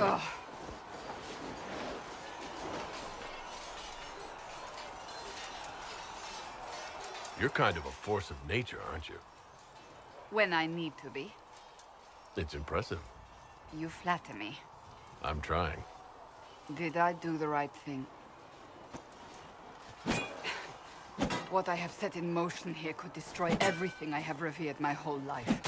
Ugh. You're kind of a force of nature, aren't you? When I need to be. It's impressive. You flatter me. I'm trying. Did I do the right thing? What I have set in motion here could destroy everything I have revered my whole life.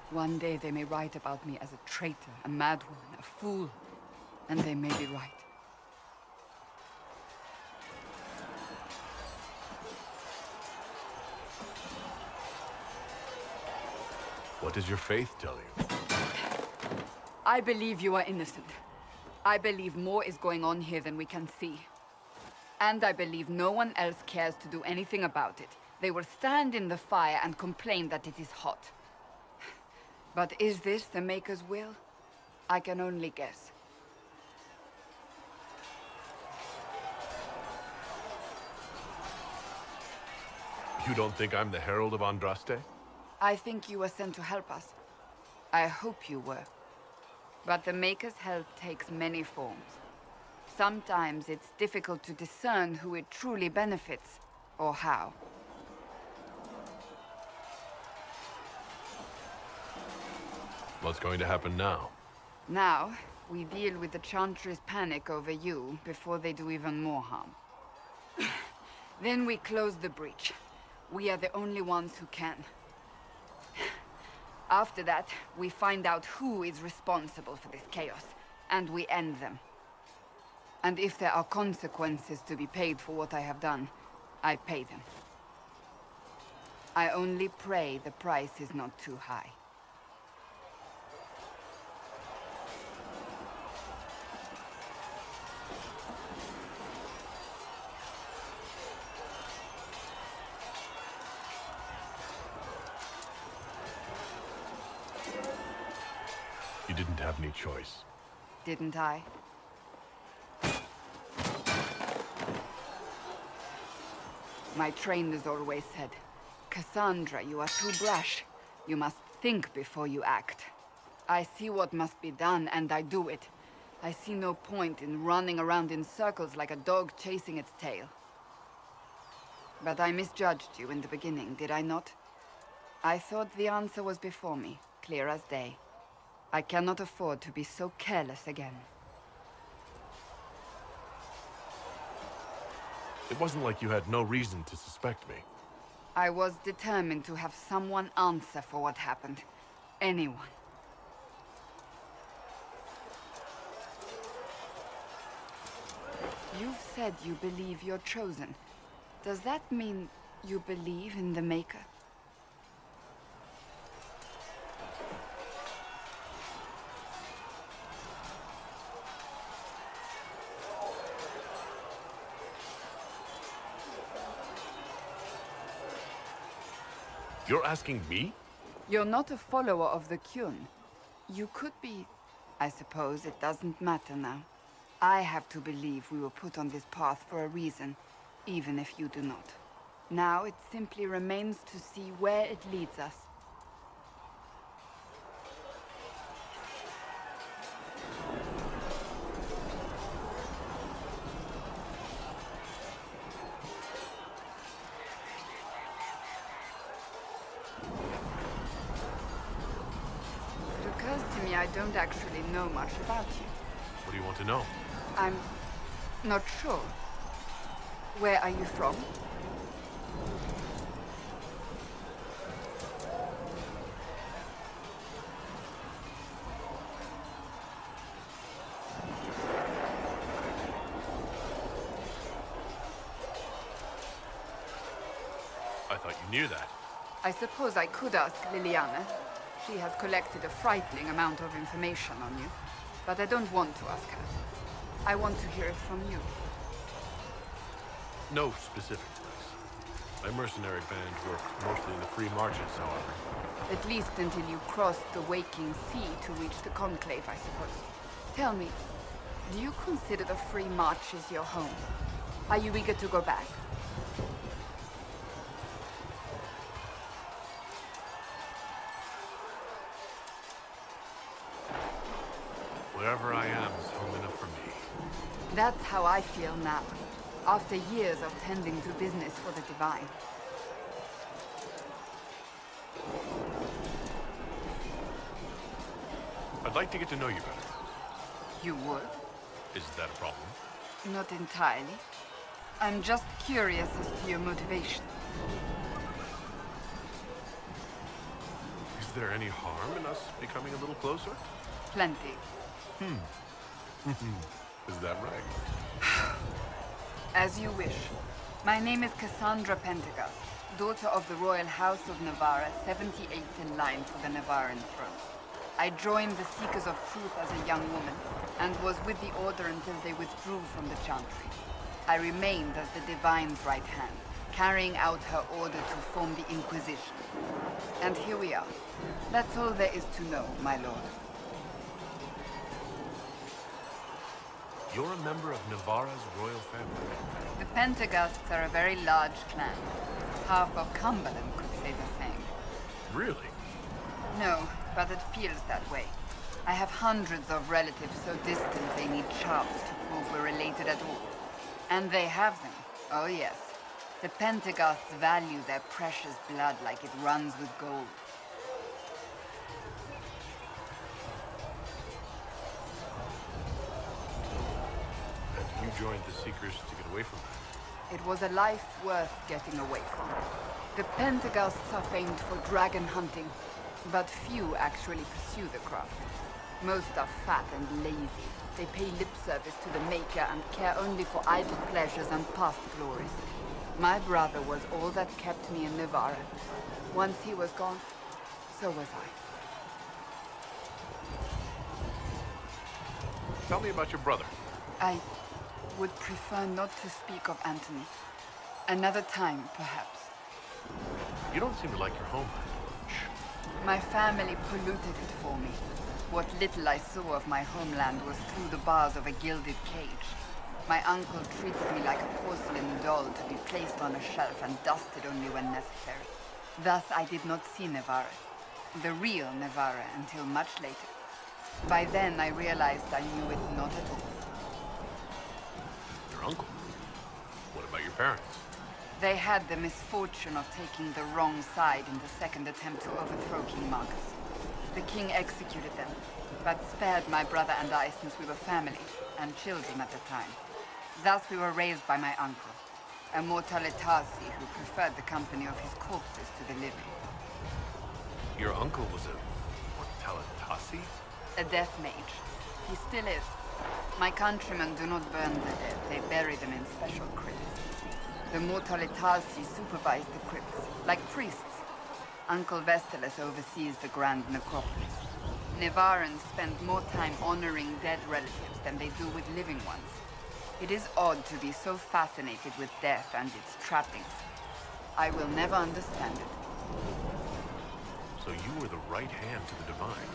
One day they may write about me as a traitor, a madwoman, a fool, and they may be right. What does your faith tell you? I believe you are innocent. I believe more is going on here than we can see. And I believe no one else cares to do anything about it. They will stand in the fire and complain that it is hot. But is this the Maker's will? I can only guess. You don't think I'm the Herald of Andraste? I think you were sent to help us. I hope you were. But the Maker's help takes many forms. Sometimes it's difficult to discern who it truly benefits, or how. What's going to happen now? Now, we deal with the Chantry's panic over you before they do even more harm. Then we close the breach. We are the only ones who can. After that, we find out who is responsible for this chaos, and we end them. And if there are consequences to be paid for what I have done, I pay them. I only pray the price is not too high. You didn't have any choice. Didn't I? My trainers always said, Cassandra, you are too brash. You must think before you act. I see what must be done, and I do it. I see no point in running around in circles like a dog chasing its tail. But I misjudged you in the beginning, did I not? I thought the answer was before me, clear as day. I cannot afford to be so careless again. It wasn't like you had no reason to suspect me. I was determined to have someone answer for what happened. Anyone. You've said you believe you're chosen. Does that mean you believe in the Maker? You're asking me? You're not a follower of the Kyun. You could be. I suppose it doesn't matter now. I have to believe we were put on this path for a reason, even if you do not. Now it simply remains to see where it leads us. I don't actually know much about you. What do you want to know? I'm not sure. Where are you from? I thought you knew that. I suppose I could ask Liliana. She has collected a frightening amount of information on you, but I don't want to ask her. I want to hear it from you. No specific place. My mercenary band worked mostly in the free marches, however. At least until you crossed the waking sea to reach the Conclave, I suppose. Tell me, do you consider the free marches your home? Are you eager to go back? Wherever I am is home enough for me. That's how I feel now, after years of tending to business for the Divine. I'd like to get to know you better. You would? Is that a problem? Not entirely. I'm just curious as to your motivation. Is there any harm in us becoming a little closer? Plenty. Is that right? As you wish. My name is Cassandra Pentecost, daughter of the Royal House of Navarra, 78th in line for the Navarran throne. I joined the Seekers of Truth as a young woman, and was with the Order until they withdrew from the Chantry. I remained as the Divine's right hand, carrying out her order to form the Inquisition. And here we are. That's all there is to know, my lord. You're a member of Navarra's royal family. The Pentecosts are a very large clan. Half of Cumberland could say the same. Really? No, but it feels that way. I have hundreds of relatives so distant they need charts to prove we're related at all. And they have them. Oh yes. The Pentecosts value their precious blood like it runs with gold. And you joined the Seekers to get away from that? It was a life worth getting away from. The Pentecosts are famed for dragon hunting, but few actually pursue the craft. Most are fat and lazy. They pay lip service to the Maker and care only for idle pleasures and past glories. My brother was all that kept me in Navarra. Once he was gone, so was I. Tell me about your brother. I would prefer not to speak of Anthony. Another time, perhaps. You don't seem to like your homeland much. My family polluted it for me. What little I saw of my homeland was through the bars of a gilded cage. My uncle treated me like a porcelain doll to be placed on a shelf and dusted only when necessary. Thus I did not see Navarra, the real Navarra, until much later. By then I realized I knew it not at all. Your uncle? What about your parents? They had the misfortune of taking the wrong side in the second attempt to overthrow King Marcus. The king executed them, but spared my brother and I since we were family, and children at the time. Thus we were raised by my uncle, a mortalitasi who preferred the company of his corpses to the living. Your uncle was a mortalitasi? A death mage. He still is. My countrymen do not burn the dead, they bury them in special crypts. The mortalitasi supervise the crypts, like priests. Uncle Vestalis oversees the grand necropolis. Navarrans spend more time honoring dead relatives than they do with living ones. It is odd to be so fascinated with death and its trappings. I will never understand it. So you were the right hand to the Divine?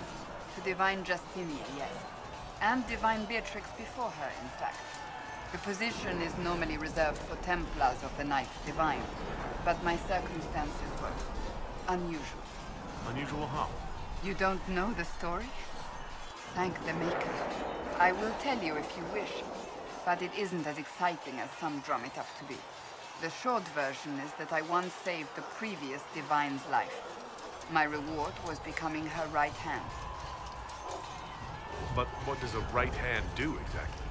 To Divine Justinia, yes. And Divine Beatrix before her, in fact. The position is normally reserved for Templars of the Knights Divine, but my circumstances were unusual. Unusual how? You don't know the story? Thank the Maker. I will tell you if you wish, but it isn't as exciting as some drum it up to be. The short version is that I once saved the previous Divine's life. My reward was becoming her right hand. But what does a right hand do exactly?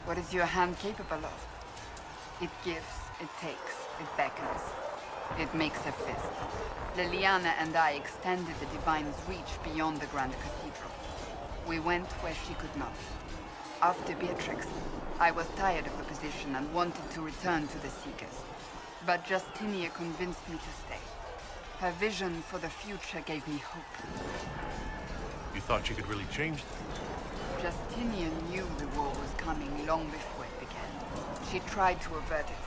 What is your hand capable of? It gives, it takes, it beckons. It makes a fist. Liliana and I extended the Divine's reach beyond the Grand Cathedral. We went where she could not. After Beatrix, I was tired of the position and wanted to return to the Seekers. But Justinia convinced me to stay. Her vision for the future gave me hope. You thought you could really change things? Justinia knew the war was coming long before it began. She tried to avert it,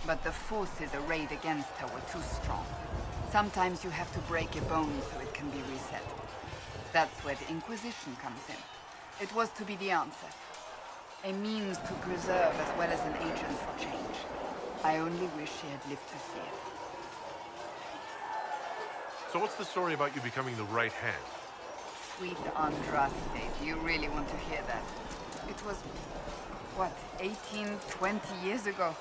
but the forces arrayed against her were too strong. Sometimes you have to break a bone so it can be reset. That's where the Inquisition comes in. It was to be the answer. A means to preserve as well as an agent for change. I only wish she had lived to see it. So what's the story about you becoming the right hand? Sweet Andraste, do you really want to hear that? It was, what, 18, 20 years ago?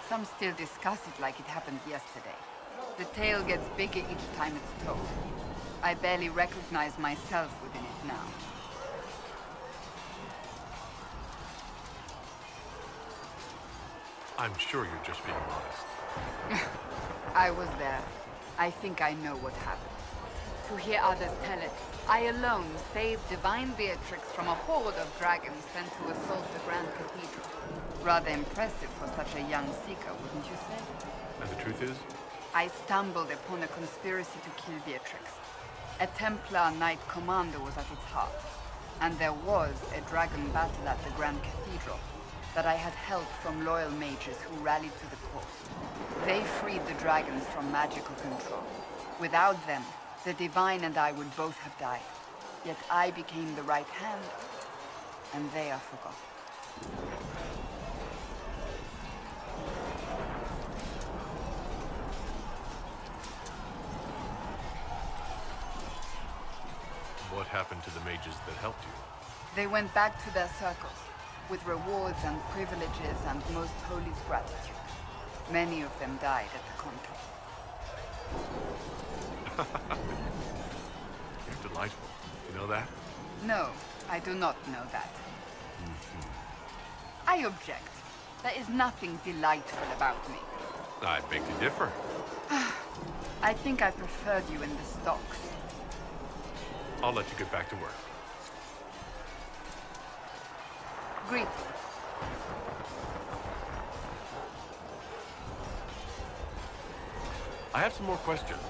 Some still discuss it like it happened yesterday. The tale gets bigger each time it's told. I barely recognize myself within it now. I'm sure you're just being modest. I was there. I think I know what happened. To hear others tell it, I alone saved Divine Beatrix from a horde of dragons sent to assault the Grand Cathedral. Rather impressive for such a young seeker, wouldn't you say? And the truth is? I stumbled upon a conspiracy to kill Beatrix. A Templar Knight Commander was at its heart, and there was a dragon battle at the Grand Cathedral that I had help from loyal mages who rallied to the cause. They freed the dragons from magical control. Without them, the Divine and I would both have died. Yet I became the right hand, and they are forgotten. What happened to the mages that helped you? They went back to their circles, with rewards and privileges and most holy's gratitude. Many of them died at the conclave. You're delightful. You know that? No, I do not know that. I object. There is nothing delightful about me. I beg to differ. I think I preferred you in the stocks. I'll let you get back to work. Greetings. I have some more questions.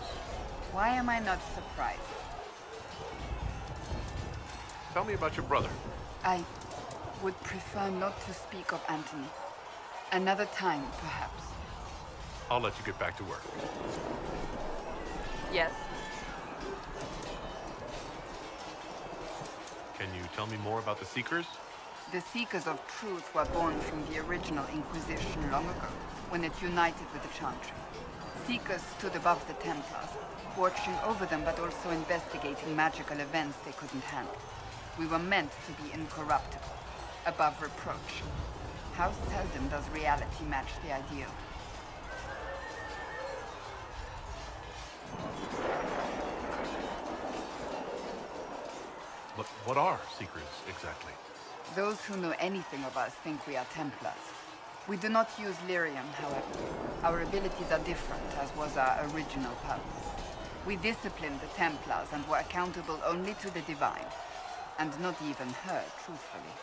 Why am I not surprised? Tell me about your brother. I would prefer not to speak of Anthony. Another time, perhaps. I'll let you get back to work. Yes. Can you tell me more about the Seekers? The Seekers of Truth were born from the original Inquisition long ago, when it united with the Chantry. Seekers stood above the Templars, watching over them but also investigating magical events they couldn't handle. We were meant to be incorruptible, above reproach. How seldom does reality match the ideal? What are Seekers, exactly? Those who know anything of us think we are Templars. We do not use lyrium, however. Our abilities are different, as was our original purpose. We disciplined the Templars and were accountable only to the Divine, and not even her, truthfully.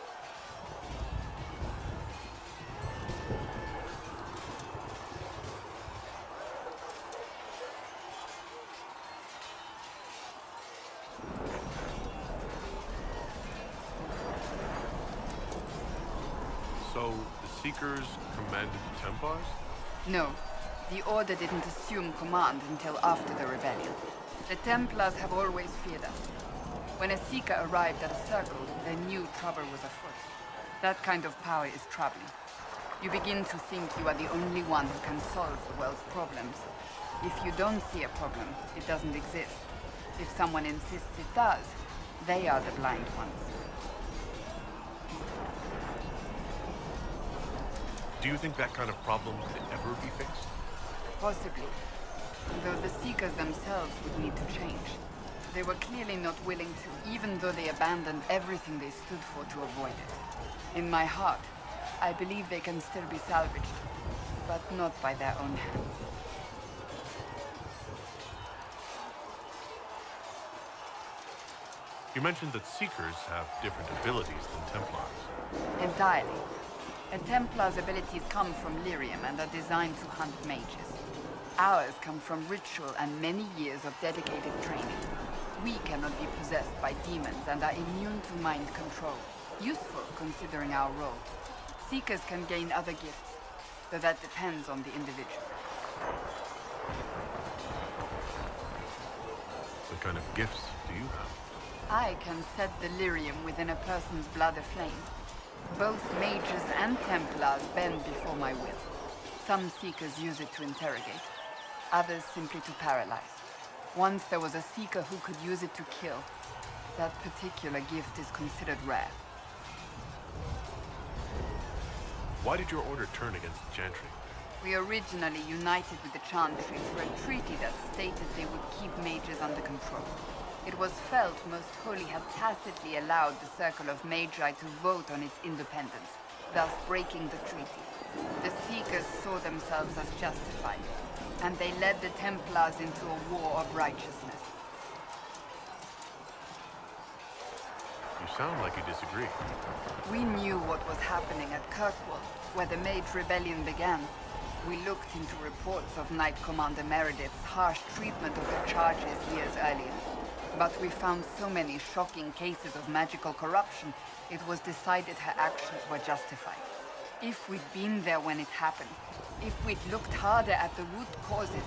So, the Seekers commanded the Templars? No, the Order didn't assume command until after the rebellion. The Templars have always feared us. When a Seeker arrived at a circle, they knew trouble was afoot. That kind of power is troubling. You begin to think you are the only one who can solve the world's problems. If you don't see a problem, it doesn't exist. If someone insists it does, they are the blind ones. Do you think that kind of problem could ever be fixed? Possibly. Though the Seekers themselves would need to change. They were clearly not willing to, even though they abandoned everything they stood for to avoid it. In my heart, I believe they can still be salvaged, but not by their own hands. You mentioned that Seekers have different abilities than Templars. Entirely. A Templar's abilities come from lyrium and are designed to hunt mages. Ours come from ritual and many years of dedicated training. We cannot be possessed by demons and are immune to mind control. Useful considering our role. Seekers can gain other gifts, though that depends on the individual. What kind of gifts do you have? I can set the lyrium within a person's blood aflame. Both mages and Templars bend before my will. Some Seekers use it to interrogate, others simply to paralyze. Once there was a Seeker who could use it to kill. That particular gift is considered rare. Why did your order turn against the Chantry? We originally united with the Chantry for a treaty that stated they would keep mages under control. It was felt Most Holy had tacitly allowed the Circle of Magi to vote on its independence, thus breaking the treaty. The Seekers saw themselves as justified, and they led the Templars into a war of righteousness. You sound like you disagree. We knew what was happening at Kirkwall, where the Mage Rebellion began. We looked into reports of Knight Commander Meredith's harsh treatment of her charges years earlier. But we found so many shocking cases of magical corruption, it was decided her actions were justified. If we'd been there when it happened, if we'd looked harder at the root causes...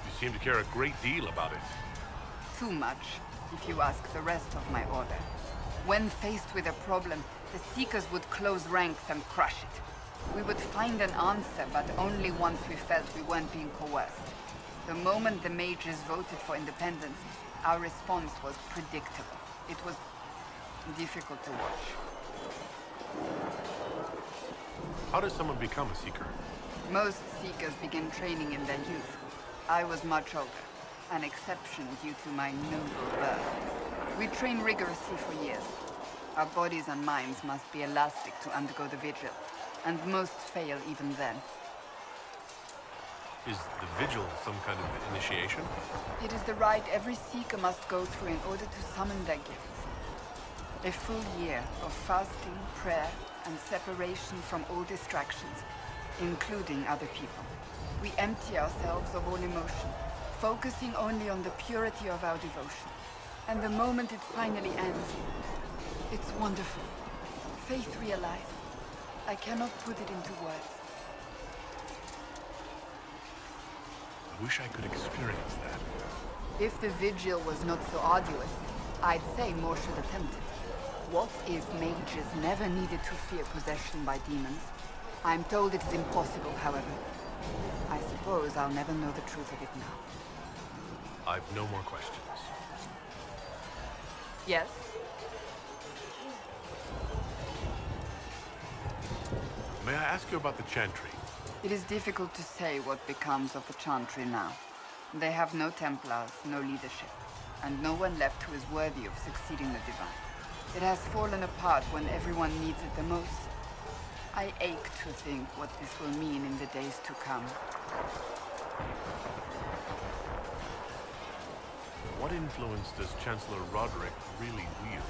You seem to care a great deal about it. Too much, if you ask the rest of my order. When faced with a problem, the Seekers would close ranks and crush it. We would find an answer, but only once we felt we weren't being coerced. The moment the mages voted for independence, our response was predictable. It was difficult to watch. How does someone become a Seeker? Most Seekers begin training in their youth. I was much older, an exception due to my noble birth. We train rigorously for years. Our bodies and minds must be elastic to undergo the vigil, and most fail even then. Is the vigil some kind of initiation? It is the rite every Seeker must go through in order to summon their gifts. A full year of fasting, prayer, and separation from all distractions, including other people. We empty ourselves of all emotion, focusing only on the purity of our devotion. And the moment it finally ends, it's wonderful. Faith realized. I cannot put it into words. I wish I could experience that. If the vigil was not so arduous, I'd say more should attempt it. What if mages never needed to fear possession by demons? I'm told it is impossible, however. I suppose I'll never know the truth of it now. I've no more questions. Yes? May I ask you about the Chantry? It is difficult to say what becomes of the Chantry now. They have no Templars, no leadership, and no one left who is worthy of succeeding the Divine. It has fallen apart when everyone needs it the most. I ache to think what this will mean in the days to come. What influence does Chancellor Roderick really wield?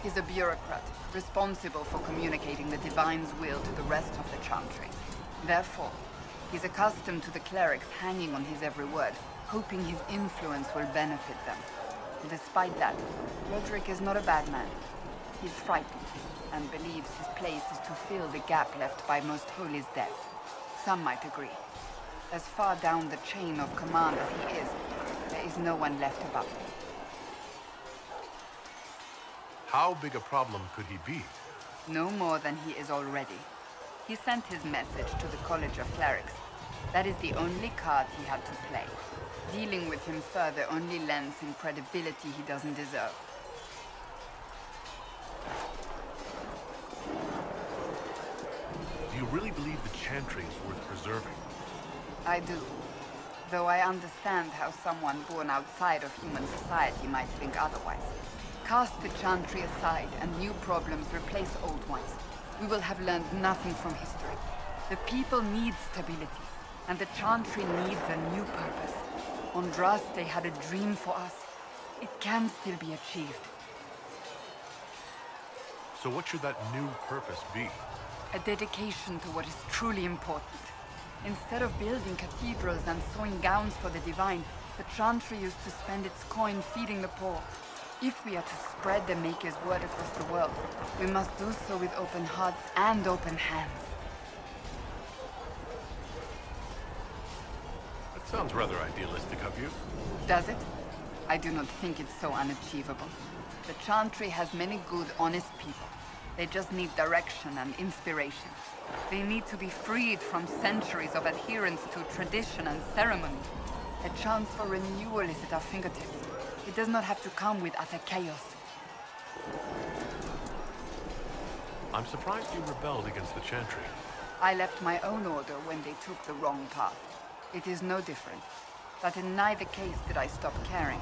He's a bureaucrat, responsible for communicating the Divine's will to the rest of the Chantry. Therefore, he's accustomed to the clerics hanging on his every word, hoping his influence will benefit them. Despite that, Roderick is not a bad man. He's frightened, and believes his place is to fill the gap left by Most Holy's death. Some might agree. As far down the chain of command as he is, there is no one left above him. How big a problem could he be? No more than he is already. He sent his message to the College of Clerics. That is the only card he had to play. Dealing with him further only lends him credibility he doesn't deserve. Do you really believe the Chantry is worth preserving? I do. Though I understand how someone born outside of human society might think otherwise. Cast the Chantry aside and new problems replace old ones. We will have learned nothing from history. The people need stability, and the Chantry needs a new purpose. Andraste had a dream for us. It can still be achieved. So what should that new purpose be? A dedication to what is truly important. Instead of building cathedrals and sewing gowns for the Divine, the Chantry used to spend its coin feeding the poor. If we are to spread the Maker's word across the world, we must do so with open hearts and open hands. That Sounds rather idealistic of you. Does it? I do not think it's so unachievable. The Chantry has many good, honest people. They just need direction and inspiration. They need to be freed from centuries of adherence to tradition and ceremony. A chance for renewal is at our fingertips. It does not have to come with utter chaos. I'm surprised you rebelled against the Chantry. I left my own order when they took the wrong path. It is no different. But in neither case did I stop caring.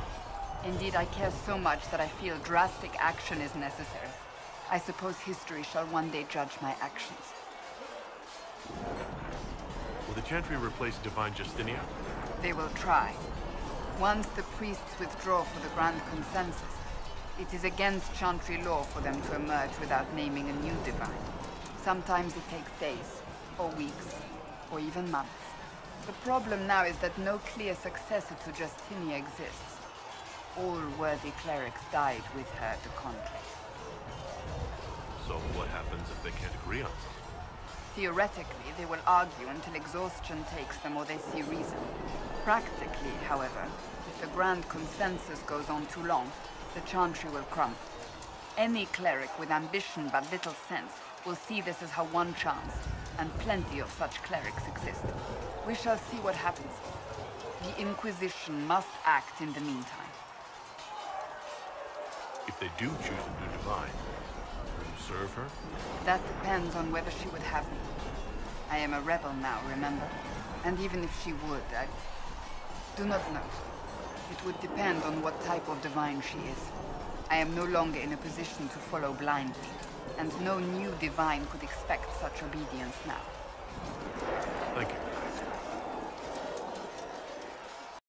Indeed, I care so much that I feel drastic action is necessary. I suppose history shall one day judge my actions. Will the Chantry replace Divine Justinia? They will try. Once the priests withdraw for the Grand Consensus, it is against Chantry law for them to emerge without naming a new divine. Sometimes it takes days, or weeks, or even months. The problem now is that no clear successor to Justinia exists. All worthy clerics died with her at the conclave. So what happens if they can't agree on something? Theoretically, they will argue until exhaustion takes them or they see reason. Practically, however, if the Grand Consensus goes on too long, the Chantry will crumble. Any cleric with ambition but little sense will see this as her one chance, and plenty of such clerics exist. We shall see what happens. The Inquisition must act in the meantime. If they do choose a new divine, will you serve her? That depends on whether she would have me. I am a rebel now, remember? And even if she would, I do not know. It would depend on what type of divine she is. I am no longer in a position to follow blindly, and no new divine could expect such obedience now. Thank